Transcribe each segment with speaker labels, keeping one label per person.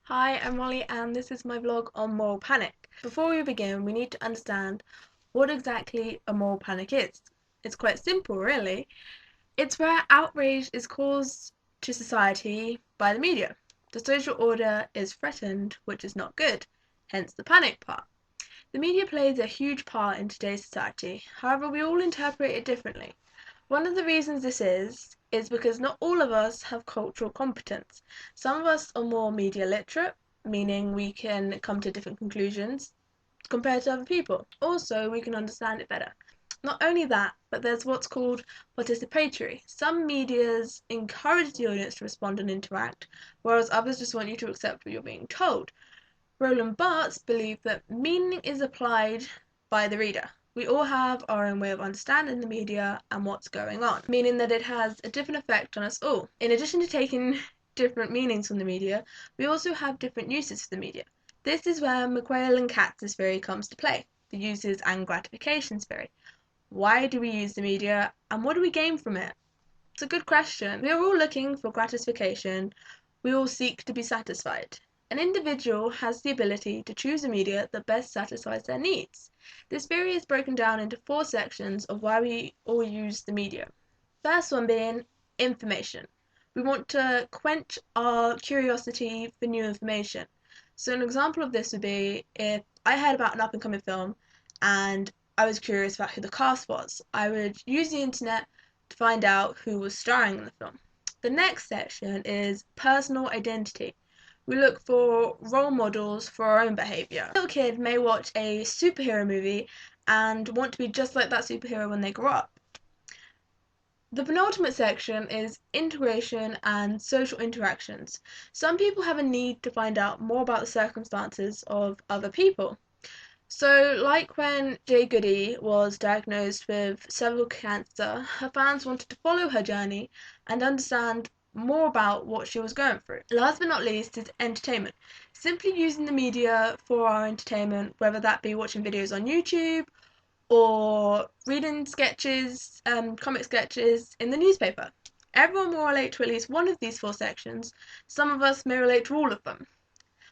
Speaker 1: Hi, I'm Molly and this is my vlog on moral panic. Before we begin, we need to understand what exactly a moral panic is. It's quite simple, really. It's where outrage is caused to society by the media. The social order is threatened, which is not good, hence the panic part. The media plays a huge part in today's society, however, we all interpret it differently. One of the reasons this is because not all of us have cultural competence. Some of us are more media literate, meaning we can come to different conclusions compared to other people. Also, we can understand it better. Not only that, but there's what's called participatory. Some medias encourage the audience to respond and interact, whereas others just want you to accept what you're being told. Roland Barthes believed that meaning is applied by the reader. We all have our own way of understanding the media and what's going on, meaning that it has a different effect on us all. In addition to taking different meanings from the media, we also have different uses for the media. This is where McQuail and Katz's theory comes to play, the uses and gratifications theory. Why do we use the media and what do we gain from it? It's a good question. We are all looking for gratification. We all seek to be satisfied. An individual has the ability to choose a media that best satisfies their needs. This theory is broken down into four sections of why we all use the media. First one being information. We want to quench our curiosity for new information. So an example of this would be if I heard about an up and coming film and I was curious about who the cast was. I would use the internet to find out who was starring in the film. The next section is personal identity. We look for role models for our own behaviour. A little kid may watch a superhero movie and want to be just like that superhero when they grow up. The penultimate section is integration and social interactions. Some people have a need to find out more about the circumstances of other people. So, like when Jay Goody was diagnosed with cervical cancer, her fans wanted to follow her journey and understand more about what she was going through. Last but not least is entertainment. Simply using the media for our entertainment, whether that be watching videos on YouTube or reading sketches, comic sketches in the newspaper. Everyone will relate to at least one of these four sections. Some of us may relate to all of them.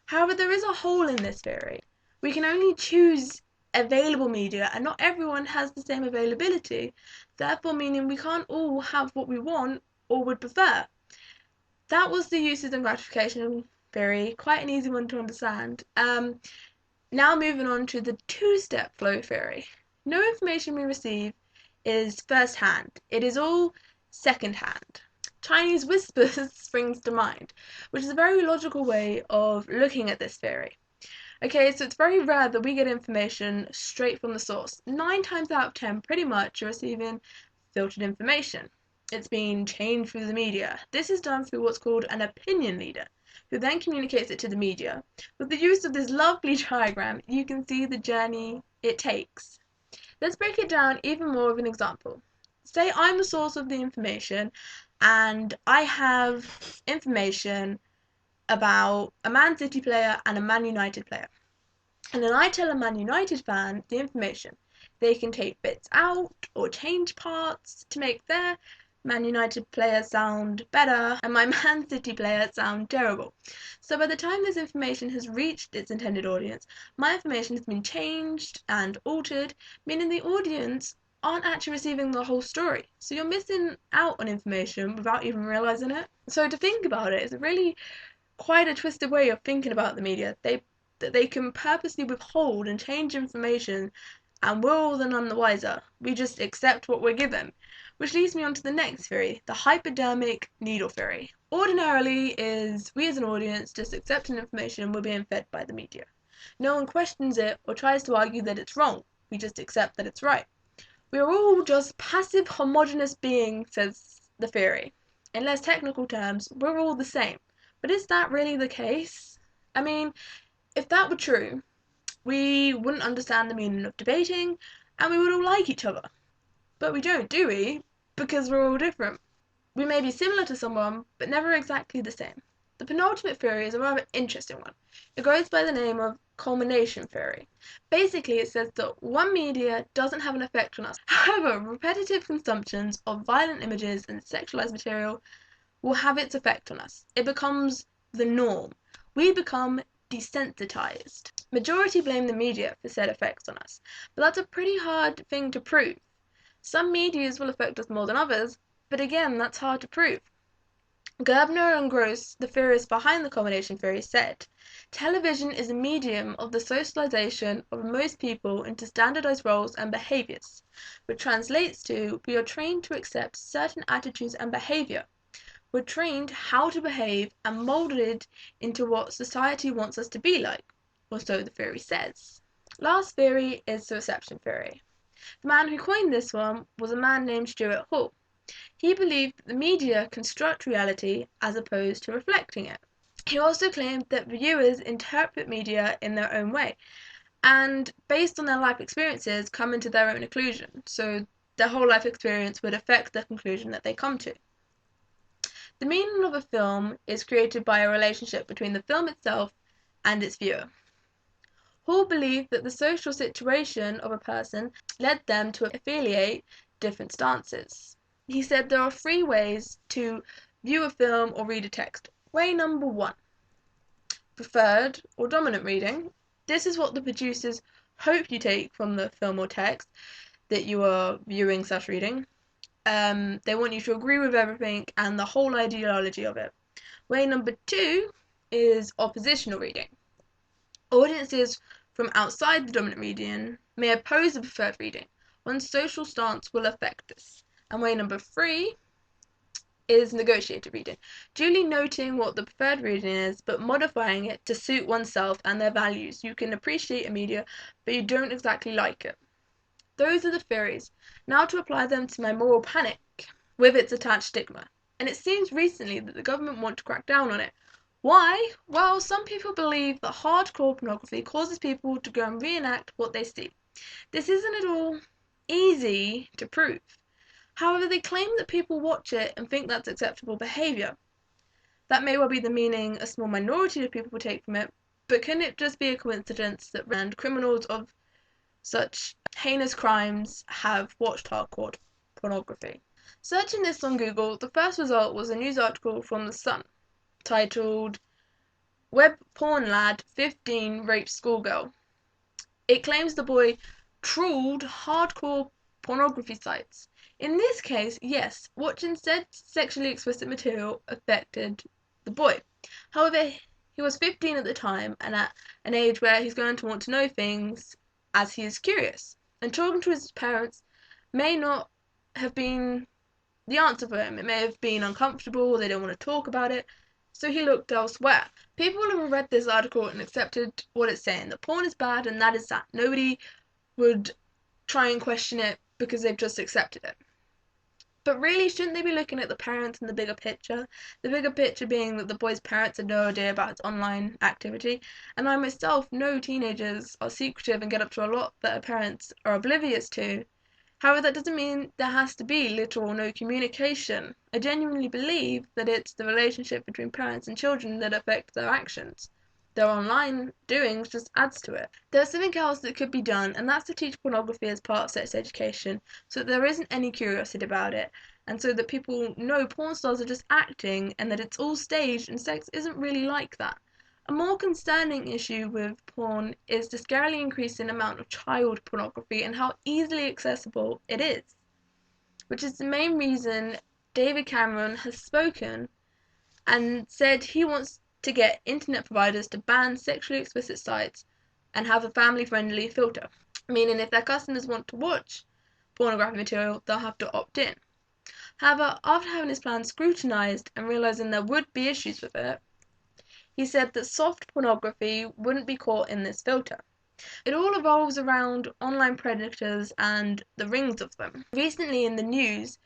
Speaker 1: However, there is a hole in this theory. We can only choose available media and not everyone has the same availability, therefore meaning we can't all have what we want or would prefer. That was the uses and gratification theory, quite an easy one to understand. Now moving on to the two-step flow theory. No information we receive is first-hand. It is all second-hand. Chinese whispers springs to mind, which is a very logical way of looking at this theory. Okay, so it's very rare that we get information straight from the source. 9 times out of 10, pretty much, you're receiving filtered information. It's being changed through the media. This is done through what's called an opinion leader, who then communicates it to the media. With the use of this lovely diagram, you can see the journey it takes. Let's break it down even more with an example. Say I'm the source of the information and I have information about a Man City player and a Man United player. And then I tell a Man United fan the information. They can take bits out or change parts to make their Man United player sound better and my Man City player sound terrible. So by the time this information has reached its intended audience, my information has been changed and altered, meaning the audience aren't actually receiving the whole story. So you're missing out on information without even realizing it. So to think about it, it's really quite a twisted way of thinking about the media. They can purposely withhold and change information and we're all the none the wiser. We just accept what we're given. Which leads me on to the next theory, the hypodermic needle theory. Ordinarily is we as an audience just accepting information we're being fed by the media. No one questions it or tries to argue that it's wrong. We just accept that it's right. We are all just passive homogeneous beings, says the theory. In less technical terms, we're all the same. But is that really the case? I mean, if that were true, we wouldn't understand the meaning of debating, and we would all like each other. But we don't, do we? Because we're all different. We may be similar to someone, but never exactly the same. The penultimate theory is a rather interesting one. It goes by the name of culmination theory. Basically, it says that one media doesn't have an effect on us. However, repetitive consumptions of violent images and sexualized material will have its effect on us. It becomes the norm. we become desensitized. Majority blame the media for said effects on us, but that's a pretty hard thing to prove. Some medias will affect us more than others, but again, that's hard to prove. Gerbner and Gross, the theorists behind the combination theory, said, television is a medium of the socialization of most people into standardized roles and behaviors, which translates to we are trained to accept certain attitudes and behavior. We're trained how to behave and molded into what society wants us to be like, or so the theory says. Last theory is the reception theory. The man who coined this one was a man named Stuart Hall. He believed that the media construct reality as opposed to reflecting it. He also claimed that viewers interpret media in their own way, and based on their life experiences come into their own conclusion, so their whole life experience would affect the conclusion that they come to. The meaning of a film is created by a relationship between the film itself and its viewer. Hall believed that the social situation of a person led them to affiliate different stances. He said there are 3 ways to view a film or read a text. Way number 1, preferred or dominant reading. This is what the producers hope you take from the film or text that you are viewing/reading. They want you to agree with everything and the whole ideology of it. Way number 2 is oppositional reading. Audiences from outside the dominant reading may oppose the preferred reading. One's social stance will affect this. And way number 3 is negotiated reading, duly noting what the preferred reading is, but modifying it to suit oneself and their values. You can appreciate a media, but you don't exactly like it. Those are the theories. Now to apply them to my moral panic, with its attached stigma. And it seems recently that the government want to crack down on it. Why? Well, some people believe that hardcore pornography causes people to go and reenact what they see. This isn't at all easy to prove. However, they claim that people watch it and think that's acceptable behavior. That may well be the meaning a small minority of people will take from it, but can it just be a coincidence that criminals of such heinous crimes have watched hardcore pornography? Searching this on Google, the first result was a news article from The Sun, titled Web Porn Lad 15 Rapes Schoolgirl. It claims the boy trawled hardcore pornography sites. In this case, yes, watching said sexually explicit material affected the boy. However, he was 15 at the time and at an age where he's going to want to know things as he is curious. And talking to his parents may not have been the answer for him. It may have been uncomfortable, they don't want to talk about it, so he looked elsewhere. People have read this article and accepted what it's saying, that porn is bad and that is that. Nobody would try and question it because they've just accepted it. But really, shouldn't they be looking at the parents and the bigger picture? The bigger picture being that the boy's parents had no idea about his online activity, and I myself know teenagers are secretive and get up to a lot that their parents are oblivious to. However, that doesn't mean there has to be little or no communication. I genuinely believe that it's the relationship between parents and children that affects their actions. Their online doings just adds to it. There's something else that could be done, and that's to teach pornography as part of sex education, so that there isn't any curiosity about it, and so that people know porn stars are just acting, and that it's all staged, and sex isn't really like that. A more concerning issue with porn is the scarily increasing amount of child pornography and how easily accessible it is, which is the main reason David Cameron has spoken and said he wants to get internet providers to ban sexually explicit sites and have a family-friendly filter, meaning if their customers want to watch pornographic material, they'll have to opt in. However, after having his plan scrutinized and realizing there would be issues with it, he said that soft pornography wouldn't be caught in this filter. It all revolves around online predators and the rings of them. Recently in the news,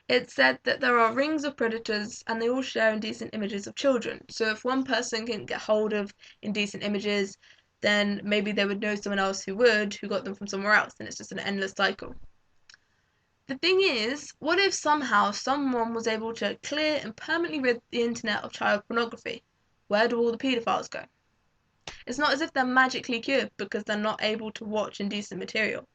Speaker 1: it said that there are rings of predators and they all share indecent images of children. So if one person can get hold of indecent images, then maybe they would know someone else who got them from somewhere else, and it's just an endless cycle. The thing is, what if somehow someone was able to clear and permanently rid the internet of child pornography? Where do all the paedophiles go? It's not as if they're magically cured because they're not able to watch indecent material.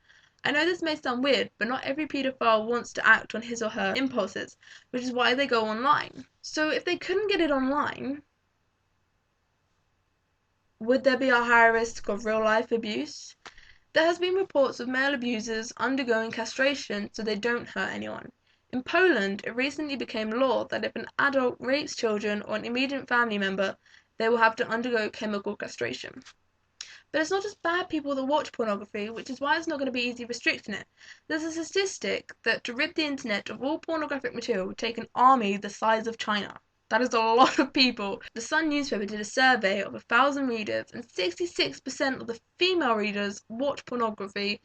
Speaker 1: I know this may sound weird, but not every paedophile wants to act on his or her impulses, which is why they go online. So if they couldn't get it online, Would there be a higher risk of real-life abuse? There has been reports of male abusers undergoing castration so they don't hurt anyone. In Poland, it recently became law that if an adult rapes children or an immediate family member, they will have to undergo chemical castration. But it's not just bad people that watch pornography, which is why it's not going to be easy restricting it. There's a statistic that to rid the internet of all pornographic material would take an army the size of China. That is a lot of people. The Sun newspaper did a survey of 1,000 readers, and 66% of the female readers watch pornography,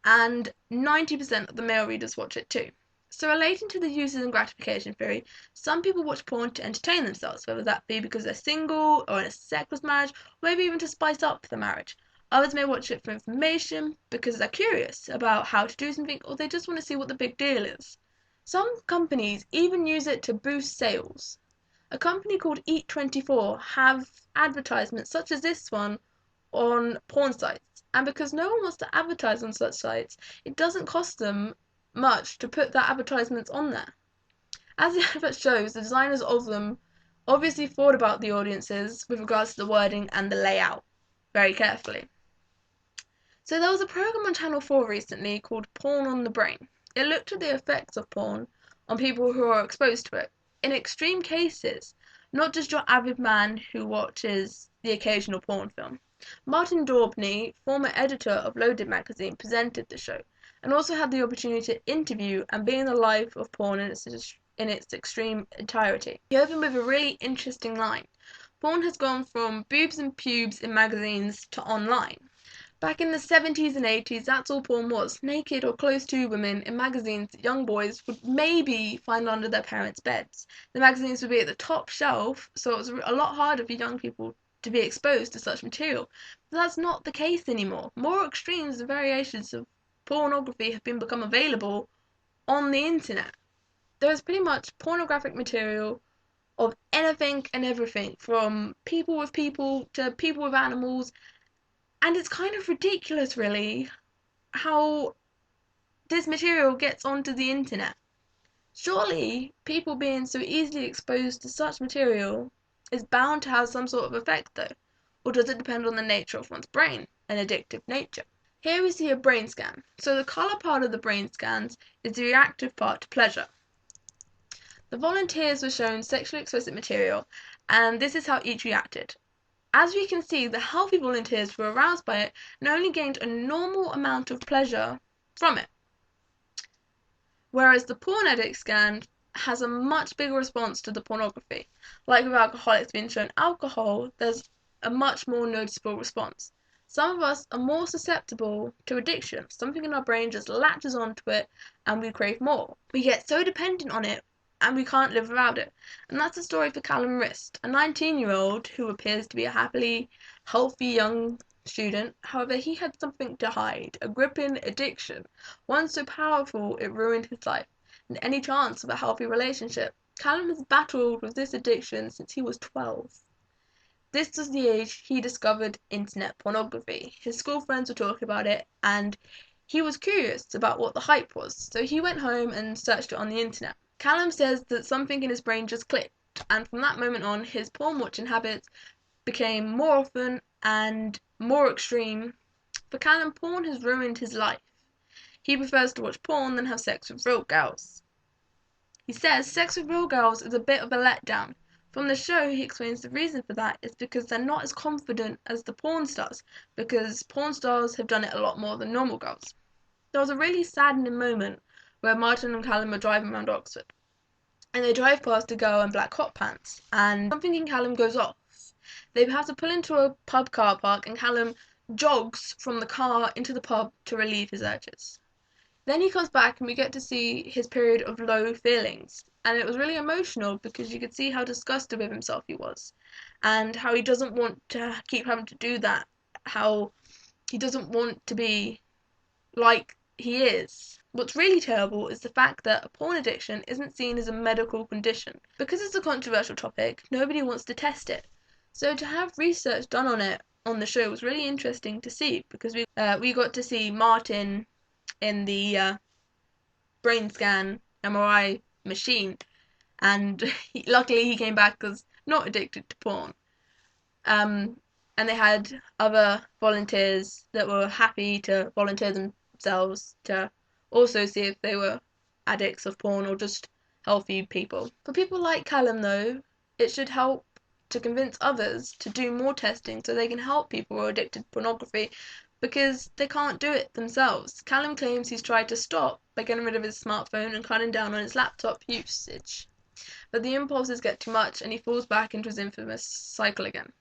Speaker 1: and 90% of the male readers watch it too. So relating to the uses and gratification theory, some people watch porn to entertain themselves, whether that be because they're single or in a sexless marriage, or maybe even to spice up the marriage. Others may watch it for information, because they're curious about how to do something, or they just want to see what the big deal is. Some companies even use it to boost sales. A company called Eat24 have advertisements such as this one on porn sites, and because no one wants to advertise on such sites, it doesn't cost them much to put their advertisements on there. As the advert shows, the designers of them obviously thought about the audiences with regards to the wording and the layout very carefully. So there was a program on Channel 4 recently called Porn on the Brain. It looked at the effects of porn on people who are exposed to it. In extreme cases, not just your avid man who watches the occasional porn film. Martin Daubney, former editor of Loaded magazine, presented the show, and also had the opportunity to interview and be in the life of porn in its extreme entirety. He opened with a really interesting line. Porn has gone from boobs and pubes in magazines to online. Back in the 70s and 80s, that's all porn was, naked or close to women in magazines that young boys would maybe find under their parents' beds. The magazines would be at the top shelf, so it was a lot harder for young people to be exposed to such material. But that's not the case anymore. More extremes and variations of pornography have become available on the internet. There is pretty much pornographic material of anything and everything, from people with people to people with animals, and it's kind of ridiculous, really, how this material gets onto the internet. Surely, people being so easily exposed to such material is bound to have some sort of effect, though. Or does it depend on the nature of one's brain, an addictive nature? Here we see a brain scan. So the colour part of the brain scans is the reactive part to pleasure. The volunteers were shown sexually explicit material, and this is how each reacted. As we can see, the healthy volunteers were aroused by it and only gained a normal amount of pleasure from it. Whereas the porn addict scan has a much bigger response to the pornography. Like with alcoholics being shown alcohol, there's a much more noticeable response. Some of us are more susceptible to addiction. Something in our brain just latches onto it and we crave more. We get so dependent on it and we can't live without it. And that's the story for Callum Rist, a 19-year-old who appears to be a happily healthy young student. However, he had something to hide, a gripping addiction, one so powerful it ruined his life and any chance of a healthy relationship. Callum has battled with this addiction since he was 12. This was the age he discovered internet pornography. His school friends were talking about it, and he was curious about what the hype was, so he went home and searched it on the internet. Callum says that something in his brain just clicked, and from that moment on, his porn watching habits became more often and more extreme. For Callum, porn has ruined his life. He prefers to watch porn than have sex with real girls. He says sex with real girls is a bit of a letdown. From the show, he explains the reason for that is because they're not as confident as the porn stars, because porn stars have done it a lot more than normal girls. There was a really saddening moment where Martin and Callum are driving around Oxford, and they drive past a girl in black hot pants, and something in Callum goes off. They have to pull into a pub car park, and Callum jogs from the car into the pub to relieve his urges. Then he comes back and we get to see his period of low feelings, and it was really emotional because you could see how disgusted with himself he was, and how he doesn't want to keep having to do that, how he doesn't want to be like he is. What's really terrible is the fact that a porn addiction isn't seen as a medical condition. Because it's a controversial topic, nobody wants to test it. So to have research done on it on the show was really interesting to see, because we got to see Martin in the brain scan MRI machine, and luckily he came back as not addicted to porn. And and they had other volunteers that were happy to volunteer themselves to also see if they were addicts of porn or just healthy people. For people like Callum, though, it should help to convince others to do more testing so they can help people who are addicted to pornography, because they can't do it themselves. Callum claims he's tried to stop by getting rid of his smartphone and cutting down on his laptop usage, but the impulses get too much and he falls back into his infamous cycle again.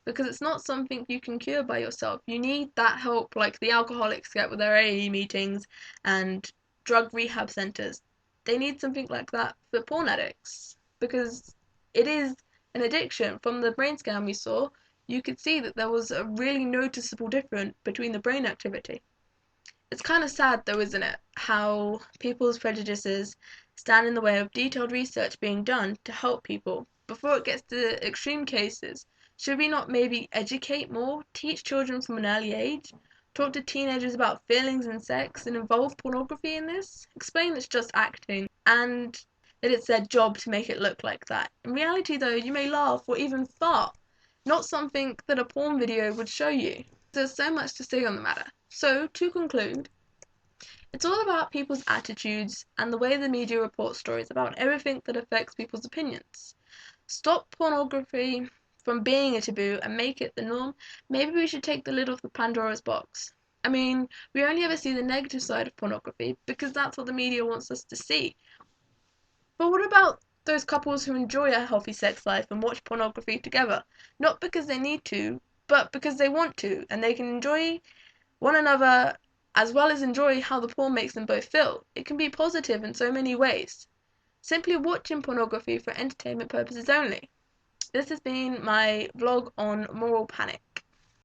Speaker 1: Because it's not something you can cure by yourself. You need that help like the alcoholics get with their AA meetings and drug rehab centers. They need something like that for porn addicts, because it is an addiction. From the brain scan we saw, you could see that there was a really noticeable difference between the brain activity. It's kind of sad though, isn't it, how people's prejudices stand in the way of detailed research being done to help people before it gets to extreme cases. Should we not maybe educate more, teach children from an early age, talk to teenagers about feelings and sex, and involve pornography in this? Explain it's just acting, and that it's their job to make it look like that. In reality though, you may laugh or even fart, not something that a porn video would show you. There's so much to say on the matter. So, to conclude, it's all about people's attitudes and the way the media reports stories about everything that affects people's opinions. Stop pornography from being a taboo and make it the norm. Maybe we should take the lid off the Pandora's box. I mean, we only ever see the negative side of pornography because that's what the media wants us to see. But what about those couples who enjoy a healthy sex life and watch pornography together? Not because they need to, but because they want to, and they can enjoy one another as well as enjoy how the porn makes them both feel. It can be positive in so many ways. Simply watching pornography for entertainment purposes only. This has been my vlog on moral panic.